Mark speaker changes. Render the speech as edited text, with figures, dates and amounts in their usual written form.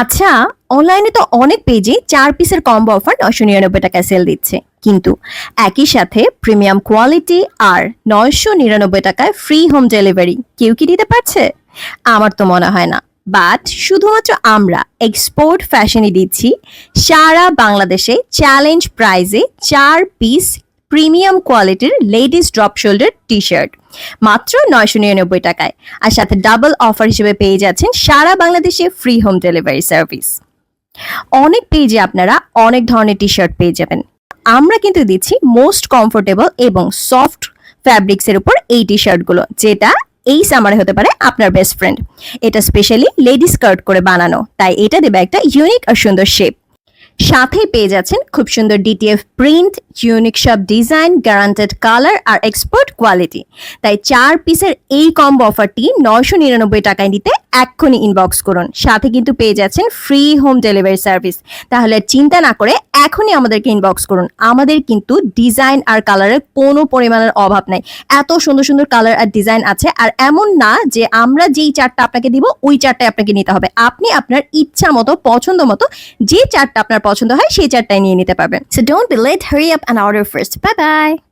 Speaker 1: আচ্ছা, অনলাইনে তো অনেক পেজে ৪ পিসের কম্বো অফার ৯৯৯ টাকায় সেল দিচ্ছে। কিন্তু একই সাথে প্রিমিয়াম কোয়ালিটি আর ৯৯৯ টাকায় ফ্রি হোম ডেলিভারি কেউ কি দিতে পারছে? আমার তো মনে হয় না। বাট শুধুমাত্র আমরা এক্সপোর্ট ফ্যাশনে দিচ্ছি সারা বাংলাদেশে চ্যালেঞ্জ প্রাইজে ৪ পিস প্রিমিয়াম কোয়ালিটির ladies drop shoulder T shirt মাত্র ৯৯৯ টাকায়। আর সাথে ডাবল অফার হিসেবে পেয়ে যাচ্ছেন সারা বাংলাদেশে ফ্রি হোম ডেলিভারি সার্ভিস। অনেক পেজে আপনারা অনেক ধরনের টি শার্ট পেয়ে যাবেন। আমরা কিন্তু দিচ্ছি মোস্ট কমফোর্টেবল এবং সফট ফ্যাব্রিক্স এর উপর এই টি শার্টগুলো, যেটা এই সামারে হতে পারে আপনার বেস্ট ফ্রেন্ড। এটা স্পেশালি লেডিস স্কার্ট করে বানানো, তাই এটা দেবে একটা ইউনিক আর সুন্দর শেপ। সাথেই পেয়ে যাচ্ছেন খুব সুন্দর ডিটিএফ প্রিন্ট, ইউনিক সব ডিজাইন, গ্যারান্টেড কালার আর এক্সপোর্ট কোয়ালিটি। তাই ৪ পিসের এই কম্বো অফারটি ৯৯৯ টাকায় নিতে এক্ষুনি ইনবক্স করুন। সাথে কিন্তু পেয়ে যাচ্ছেন ফ্রি হোম ডেলিভারি সার্ভিস। তাহলে চিন্তা না করে এখনই আমাদেরকে ইনবক্স করুন। আমাদের কিন্তু ডিজাইন আর কালারের কোনো পরিমাণের অভাব নাই। এত সুন্দর সুন্দর কালার আর ডিজাইন আছে। আর এমন না যে আমরা যেই চারটা আপনাকে দিব ওই চারটাই আপনাকে নিতে হবে। আপনি আপনার ইচ্ছা মতো পছন্দ মতো যে চারটা আপনার পছন্দ হয় সেই চারটাই নিয়ে নিতে পারবেন। So don't be late, hurry up and order first. Bye by.